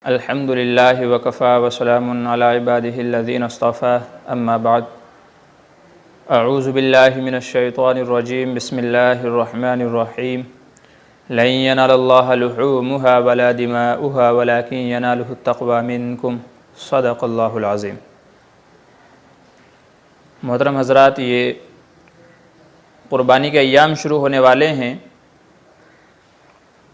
الحمد للہ وکفا وسلام علی عبادہ الذین اصطفیٰ اما بعد اعوذ باللہ من الشیطان الرجیم بسم اللہ الرحمن الرحیم لن ینال اللہ لحومها ولا دماؤها ولکن ینالہ التقوی منکم صدق اللہ العظیم۔ محترم حضرات، یہ قربانی کے ایام شروع ہونے والے ہیں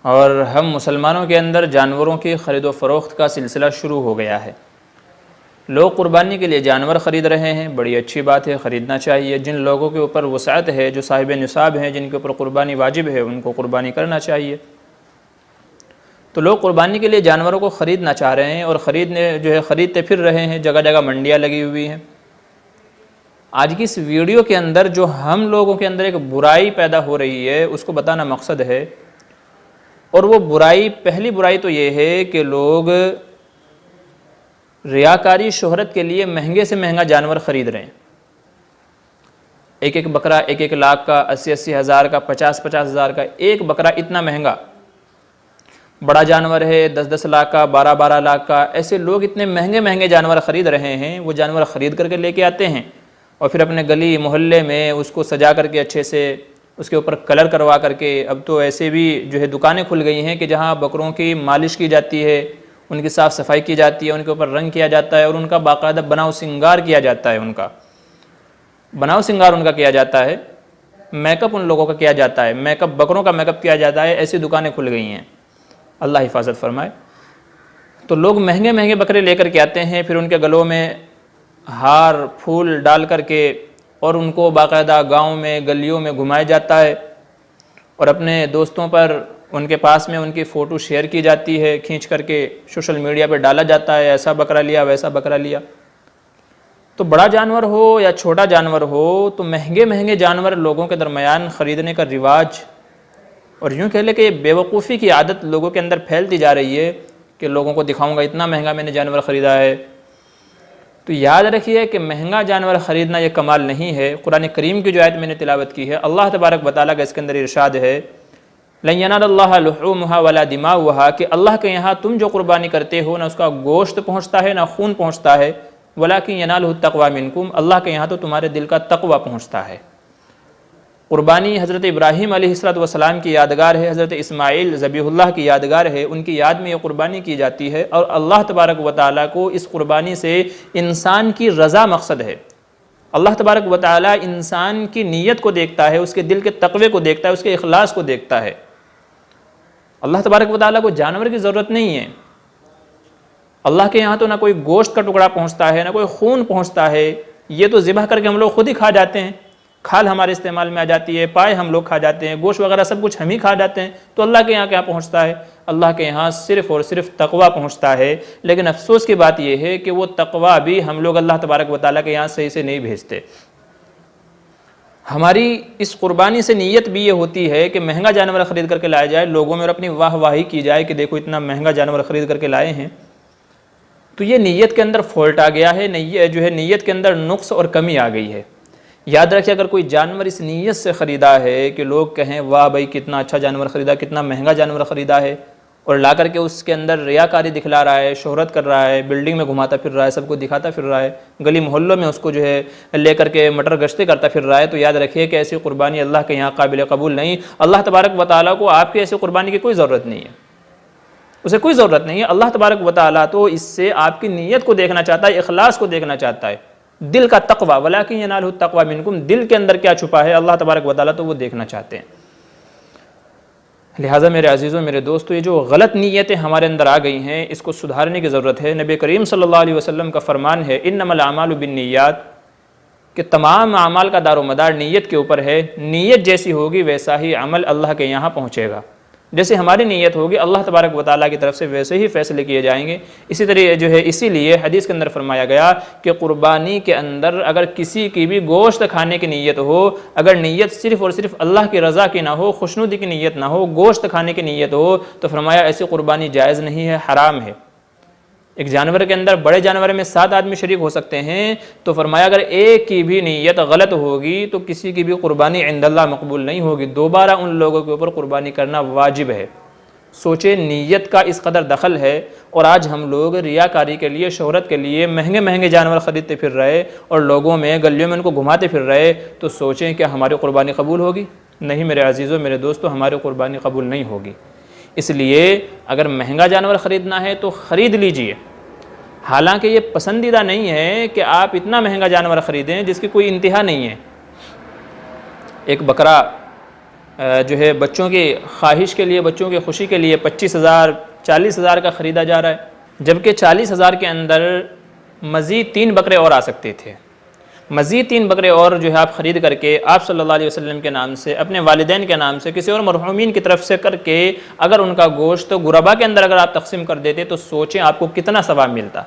اور ہم مسلمانوں کے اندر جانوروں کی خرید و فروخت کا سلسلہ شروع ہو گیا ہے۔ لوگ قربانی کے لیے جانور خرید رہے ہیں، بڑی اچھی بات ہے، خریدنا چاہیے۔ جن لوگوں کے اوپر وسعت ہے، جو صاحب نصاب ہیں، جن کے اوپر قربانی واجب ہے، ان کو قربانی کرنا چاہیے۔ تو لوگ قربانی کے لیے جانوروں کو خریدنا چاہ رہے ہیں اور خریدتے پھر رہے ہیں، جگہ جگہ منڈیاں لگی ہوئی ہیں۔ آج کی اس ویڈیو کے اندر جو ہم لوگوں کے اندر ایک برائی پیدا ہو رہی ہے، اس کو بتانا مقصد ہے، اور وہ برائی، پہلی برائی تو یہ ہے کہ لوگ ریاکاری شہرت کے لیے مہنگے سے مہنگا جانور خرید رہے ہیں۔ ایک بکرا 1 لاکھ کا، 80 ہزار کا، 50 ہزار کا ایک بکرا، اتنا مہنگا۔ بڑا جانور ہے 10 لاکھ کا، 12 لاکھ کا۔ ایسے لوگ اتنے مہنگے جانور خرید رہے ہیں، وہ جانور خرید کر کے لے کے آتے ہیں اور پھر اپنے گلی محلے میں اس کو سجا کر کے اچھے سے اس کے اوپر کلر کروا کر کے، اب تو ایسے بھی دکانیں کھل گئی ہیں کہ جہاں بکروں کی مالش کی جاتی ہے، ان کی صاف صفائی کی جاتی ہے، ان کے اوپر رنگ کیا جاتا ہے اور ان کا باقاعدہ بناؤ سنگار کیا جاتا ہے۔ ان کا بناؤ سنگار ان کا کیا جاتا ہے، میک اپ ان لوگوں کا کیا جاتا ہے، میک اپ بکروں کا میک اپ کیا جاتا ہے۔ ایسی دکانیں کھل گئی ہیں، اللہ حفاظت فرمائے۔ تو لوگ مہنگے بکرے لے کر کے آتے ہیں، پھر ان کے گلوں میں ہار پھول ڈال کر کے اور ان کو باقاعدہ گاؤں میں گلیوں میں گھمایا جاتا ہے اور اپنے دوستوں پر ان کے پاس میں ان کی فوٹو شیئر کی جاتی ہے، کھینچ کر کے سوشل میڈیا پہ ڈالا جاتا ہے، ایسا بکرا لیا، ویسا بکرا لیا۔ تو بڑا جانور ہو یا چھوٹا جانور ہو، تو مہنگے جانور لوگوں کے درمیان خریدنے کا رواج، اور یوں کہہ لے کہ بے وقوفی کی عادت لوگوں کے اندر پھیلتی جا رہی ہے کہ لوگوں کو دکھاؤں گا اتنا مہنگا میں نے جانور خریدا ہے۔ تو یاد رکھیے کہ مہنگا جانور خریدنا یہ کمال نہیں ہے۔ قرآن کریم کی جو آیت میں نے تلاوت کی ہے، اللہ تبارک و تعالیٰ کا اس کے اندر ارشاد ہے، لن ینال اللہ لحومها ولا دماؤها، کہ اللہ کے یہاں تم جو قربانی کرتے ہو، نہ اس کا گوشت پہنچتا ہے، نہ خون پہنچتا ہے، ولکن ینالہ التقوی منکم، اللہ کے یہاں تو تمہارے دل کا تقوی پہنچتا ہے۔ قربانی حضرت ابراہیم علیہ السلام کی یادگار ہے، حضرت اسماعیل ذبیح اللہ کی یادگار ہے، ان کی یاد میں یہ قربانی کی جاتی ہے، اور اللہ تبارک و تعالیٰ کو اس قربانی سے انسان کی رضا مقصد ہے۔ اللہ تبارک و تعالیٰ انسان کی نیت کو دیکھتا ہے، اس کے دل کے تقوی کو دیکھتا ہے، اس کے اخلاص کو دیکھتا ہے۔ اللہ تبارک و تعالیٰ کو جانور کی ضرورت نہیں ہے۔ اللہ کے یہاں تو نہ کوئی گوشت کا ٹکڑا پہنچتا ہے، نہ کوئی خون پہنچتا ہے، یہ تو ذبح کر کے ہم لوگ خود ہی کھا جاتے ہیں، کھال ہمارے استعمال میں آ جاتی ہے، پائے ہم لوگ کھا جاتے ہیں، گوشت وغیرہ سب کچھ ہم ہی کھا جاتے ہیں۔ تو اللہ کے یہاں کیا پہنچتا ہے؟ اللہ کے یہاں صرف اور صرف تقوی پہنچتا ہے۔ لیکن افسوس کی بات یہ ہے کہ وہ تقوی بھی ہم لوگ اللہ تبارک و تعالیٰ کے یہاں صحیح سے نہیں بھیجتے۔ ہماری اس قربانی سے نیت بھی یہ ہوتی ہے کہ مہنگا جانور خرید کر کے لایا جائے، لوگوں میں اور اپنی واہ واہی کی جائے کہ دیکھو اتنا مہنگا جانور خرید کر کے لائے ہیں۔ تو یہ نیت کے اندر فالٹ آ گیا ہے، نیت کے اندر نقص اور کمی آ گئی ہے۔ یاد رکھیں، اگر کوئی جانور اس نیت سے خریدا ہے کہ لوگ کہیں واہ بھائی کتنا اچھا جانور خریدا، کتنا مہنگا جانور خریدا ہے، اور لا کر کے اس کے اندر ریاکاری دکھلا رہا ہے، شہرت کر رہا ہے، بلڈنگ میں گھماتا پھر رہا ہے، سب کو دکھاتا پھر رہا ہے، گلی محلوں میں اس کو لے کر کے مٹر گشتے کرتا پھر رہا ہے، تو یاد رکھیے کہ ایسی قربانی اللہ کے یہاں قابل قبول نہیں۔ اللہ تبارک و تعالیٰ کو آپ کی ایسی قربانی کی کوئی ضرورت نہیں ہے، اسے کوئی ضرورت نہیں ہے۔ اللہ تبارک و تعالیٰ تو اس سے آپ کی نیت کو دیکھنا چاہتا ہے، اخلاص کو دیکھنا چاہتا ہے، دل کا تقوی، ولکن ینالہ التقوی منکم، دل کے اندر کیا چھپا ہے، اللہ تبارک و تعالیٰ تو وہ دیکھنا چاہتے ہیں۔ لہٰذا میرے عزیزوں، میرے دوستو، یہ جو غلط نیتیں ہمارے اندر آ گئی ہیں، اس کو سدھارنے کی ضرورت ہے۔ نبی کریم صلی اللہ علیہ وسلم کا فرمان ہے، انما الاعمال بالنیات، کہ تمام اعمال کا دار و مدار نیت کے اوپر ہے۔ نیت جیسی ہوگی ویسا ہی عمل اللہ کے یہاں پہنچے گا۔ جیسے ہماری نیت ہوگی، اللہ تبارک و تعالیٰ کی طرف سے ویسے ہی فیصلے کیے جائیں گے۔ اسی طرح اسی لیے حدیث کے اندر فرمایا گیا کہ قربانی کے اندر اگر کسی کی بھی گوشت کھانے کی نیت ہو، اگر نیت صرف اور صرف اللہ کی رضا کی نہ ہو، خوشنودی کی نیت نہ ہو، گوشت کھانے کی نیت ہو، تو فرمایا ایسی قربانی جائز نہیں ہے، حرام ہے۔ ایک جانور کے اندر، بڑے جانور میں 7 آدمی شریک ہو سکتے ہیں، تو فرمایا اگر ایک کی بھی نیت غلط ہوگی تو کسی کی بھی قربانی عند اللہ مقبول نہیں ہوگی۔ دوبارہ ان لوگوں کے اوپر قربانی کرنا واجب ہے۔ سوچے نیت کا اس قدر دخل ہے، اور آج ہم لوگ ریاکاری کے لیے، شہرت کے لیے مہنگے مہنگے جانور خریدتے پھر رہے اور لوگوں میں، گلیوں میں ان کو گھماتے پھر رہے، تو سوچیں کہ ہماری قربانی قبول ہوگی؟ نہیں میرے عزیزوں، میرے دوستو، ہماری قربانی قبول نہیں ہوگی۔ اس لیے اگر مہنگا جانور خریدنا ہے تو خرید لیجئے، حالانکہ یہ پسندیدہ نہیں ہے کہ آپ اتنا مہنگا جانور خریدیں جس کی کوئی انتہا نہیں ہے۔ ایک بکرا جو ہے بچوں کی خواہش کے لیے، بچوں کی خوشی کے لیے 25,000 40,000 کا خریدا جا رہا ہے، جبکہ 40,000 کے اندر مزید 3 بکرے اور آ سکتے تھے۔ مزید 3 بکرے اور جو ہے آپ خرید کر کے آپ صلی اللہ علیہ وسلم کے نام سے، اپنے والدین کے نام سے، کسی اور مرحومین کی طرف سے کر کے اگر ان کا گوشت غربا کے اندر اگر آپ تقسیم کر دیتے تو سوچیں آپ کو کتنا ثواب ملتا۔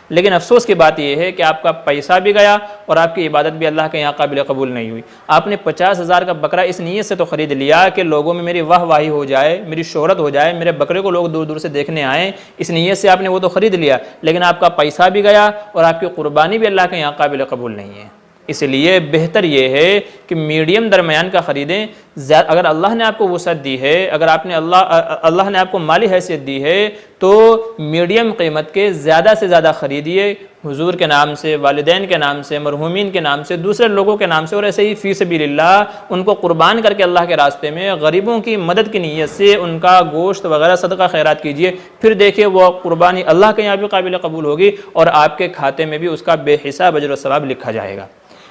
لیکن افسوس کی بات یہ ہے کہ آپ کا پیسہ بھی گیا اور آپ کی عبادت بھی اللہ کے یہاں قابل قبول نہیں ہوئی۔ آپ نے 50,000 کا بکرا اس نیت سے تو خرید لیا کہ لوگوں میں میری واہ واہی ہو جائے، میری شہرت ہو جائے، میرے بکرے کو لوگ دور دور سے دیکھنے آئیں، اس نیت سے آپ نے وہ تو خرید لیا، لیکن آپ کا پیسہ بھی گیا اور آپ کی قربانی بھی اللہ کے یہاں قابل قبول نہیں ہے۔ اس لیے بہتر یہ ہے کہ میڈیم درمیان کا خریدیں۔ اگر اللہ نے آپ کو وسعت دی ہے، اگر آپ نے اللہ نے آپ کو مالی حیثیت دی ہے تو میڈیم قیمت کے زیادہ سے زیادہ خریدیے، حضور کے نام سے، والدین کے نام سے، مرحومین کے نام سے، دوسرے لوگوں کے نام سے، اور ایسے ہی فی سبیل اللہ ان کو قربان کر کے اللہ کے راستے میں غریبوں کی مدد کی نیت سے ان کا گوشت وغیرہ صدقہ خیرات کیجیے۔ پھر دیکھیے وہ قربانی اللہ کے یہاں بھی قابل قبول ہوگی اور آپ کے کھاتے میں بھی اس کا بے حساب اجر و ثواب لکھا جائے گا۔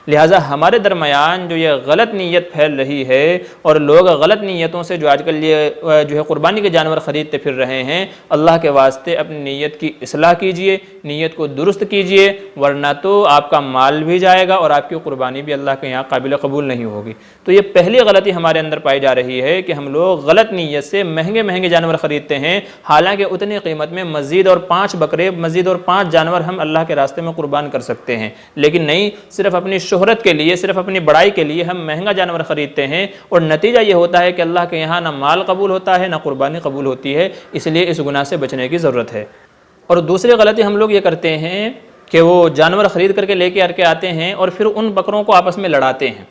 لہٰذا ہمارے درمیان جو یہ غلط نیت پھیل رہی ہے اور لوگ غلط نیتوں سے جو آج کل یہ جو ہے قربانی کے جانور خریدتے پھر رہے ہیں، اللہ کے واسطے اپنی نیت کی اصلاح کیجئے، نیت کو درست کیجئے، ورنہ تو آپ کا مال بھی جائے گا اور آپ کی قربانی بھی اللہ کے یہاں قابل قبول نہیں ہوگی۔ تو یہ پہلی غلطی ہمارے اندر پائی جا رہی ہے کہ ہم لوگ غلط نیت سے مہنگے مہنگے جانور خریدتے ہیں، حالانکہ اتنی قیمت میں مزید اور 5 بکرے، مزید اور 5 جانور ہم اللہ کے راستے میں قربان کر سکتے ہیں، لیکن نہیں، صرف اپنی شہرت کے لیے، صرف اپنی بڑائی کے لیے ہم مہنگا جانور خریدتے ہیں، اور نتیجہ یہ ہوتا ہے کہ اللہ کے یہاں نہ مال قبول ہوتا ہے، نہ قربانی قبول ہوتی ہے۔ اس لیے اس گناہ سے بچنے کی ضرورت ہے۔ اور دوسری غلطی ہم لوگ یہ کرتے ہیں کہ وہ جانور خرید کر کے لے کے آتے ہیں اور پھر ان بکروں کو آپس میں لڑاتے ہیں۔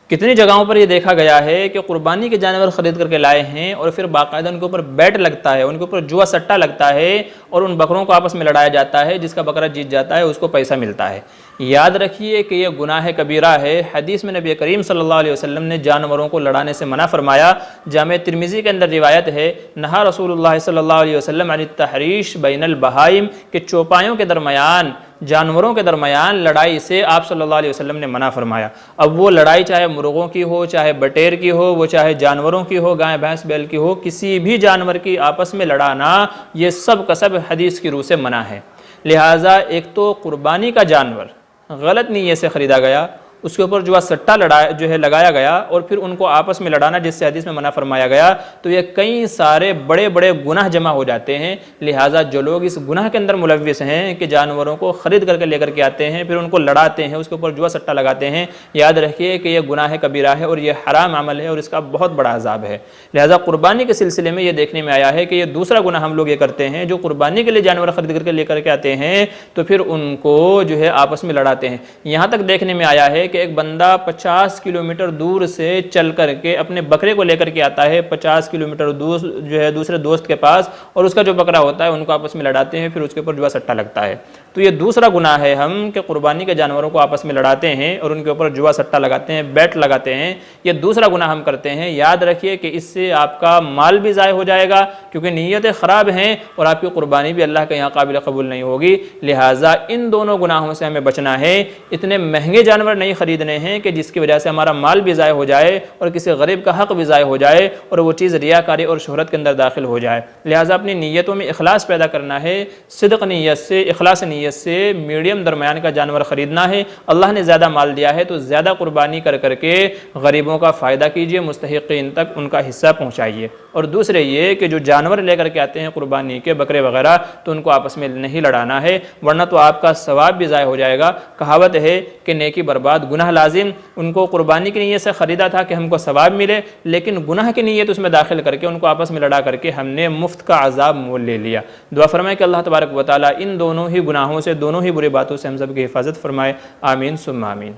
کتنی جگہوں پر یہ دیکھا گیا ہے کہ قربانی کے جانور خرید کر کے لائے ہیں اور پھر باقاعدہ ان کے اوپر بیٹ لگتا ہے، ان کے اوپر جوا سٹا لگتا ہے اور ان بکروں کو آپس میں لڑایا جاتا ہے، جس کا بکرا جیت جاتا ہے اس کو پیسہ ملتا ہے۔ یاد رکھیے کہ یہ گناہ کبیرہ ہے۔ حدیث میں نبی کریم صلی اللہ علیہ وسلم نے جانوروں کو لڑانے سے منع فرمایا۔ جامع ترمذی کے اندر روایت ہے، نہا رسول اللہ صلی اللہ علیہ وسلم عن التحریش بین البہائم، کہ چوپایوں کے درمیان، جانوروں کے درمیان لڑائی سے آپ صلی اللہ علیہ وسلم نے منع فرمایا۔ اب وہ لڑائی چاہے مرغوں کی ہو، چاہے بٹیر کی ہو، وہ چاہے جانوروں کی ہو، گائے بھینس بیل کی ہو، کسی بھی جانور کی آپس میں لڑانا یہ سب کا سب حدیث کی روح سے منع ہے۔ لہٰذا ایک تو قربانی کا جانور غلط نیت سے خریدا گیا، اس کے اوپر جو سٹا لگایا گیا اور پھر ان کو آپس میں لڑانا جس سے حدیث میں منع فرمایا گیا، تو یہ کئی سارے بڑے بڑے گناہ جمع ہو جاتے ہیں۔ لہٰذا جو لوگ اس گناہ کے اندر ملوث ہیں کہ جانوروں کو خرید کر کے لے کر کے آتے ہیں، پھر ان کو لڑاتے ہیں، اس کے اوپر جوا سٹا لگاتے ہیں، یاد رکھیے کہ یہ گناہ کبیرہ ہے اور یہ حرام عمل ہے اور اس کا بہت بڑا عذاب ہے۔ لہٰذا قربانی کے سلسلے میں یہ دیکھنے میں آیا ہے کہ یہ دوسرا گناہ ہم لوگ یہ کرتے ہیں، جو قربانی کے لیے جانور خرید کر کے لے کر کے آتے ہیں تو پھر ان کو جو ہے آپس میں لڑاتے ہیں۔ یہاں تک دیکھنے میں آیا ہے کہ ایک بندہ 50 کلومیٹر دور سے چل کر کے اپنے بکرے کو لے کر کے آتا ہے 50 کلومیٹر دور جو ہے دوسرے دوست کے پاس، اور اس کا جو بکرا ہوتا ہے ان کو آپس میں لڑاتے ہیں، پھر اس کے اوپر جوا سٹا لگتا ہے۔ تو یہ دوسرا گناہ ہے ہم کہ قربانی کے جانوروں کو آپس میں لڑاتے ہیں اور ان کے اوپر جوا سٹا لگاتے ہیں، بیٹ لگاتے ہیں۔ یہ دوسرا گناہ ہم کرتے ہیں۔ یاد رکھیے کہ اس سے آپ کا مال بھی ضائع ہو جائے گا کیونکہ نیتیں خراب ہیں اور آپ کی قربانی بھی اللہ کے یہاں قابل قبول نہیں ہوگی۔ لہٰذا ان دونوں گناہوں سے ہمیں بچنا ہے۔ اتنے مہنگے جانور نہیں خریدنے ہیں کہ جس کی وجہ سے ہمارا مال بھی ضائع ہو جائے اور کسی غریب کا حق بھی ضائع ہو جائے اور وہ چیز ریاکاری اور شہرت کے اندر داخل ہو جائے۔ لہٰذا اپنی نیتوں میں اخلاص پیدا کرنا ہے، صدق نیت سے، اخلاص نیت سے میڈیم درمیان کا جانور خریدنا ہے۔ اللہ نے زیادہ مال دیا ہے تو زیادہ قربانی کر کر کے غریبوں کا فائدہ کیجیے، مستحقین تک ان کا حصہ پہنچائیے۔ اور دوسرے یہ کہ جو جانور لے کر کے آتے ہیں قربانی کے، بکرے وغیرہ، تو ان کو آپس میں نہیں لڑانا ہے ورنہ تو آپ کا ثواب بھی ضائع ہو جائے گا۔ کہاوت ہے کہ نیکی برباد گناہ لازم۔ ان کو قربانی کی نیت سے خریدا تھا کہ ہم کو ثواب ملے، لیکن گناہ کی نیت اس میں داخل کر کے ان کو آپس میں لڑا کر کے ہم نے مفت کا عذاب مول لے لیا۔ دعا فرمائے کہ اللہ تبارک و تعالیٰ ان دونوں ہی گناہوں سے، دونوں ہی بری باتوں سے ہم سب کی حفاظت فرمائے۔ آمین ثم آمین۔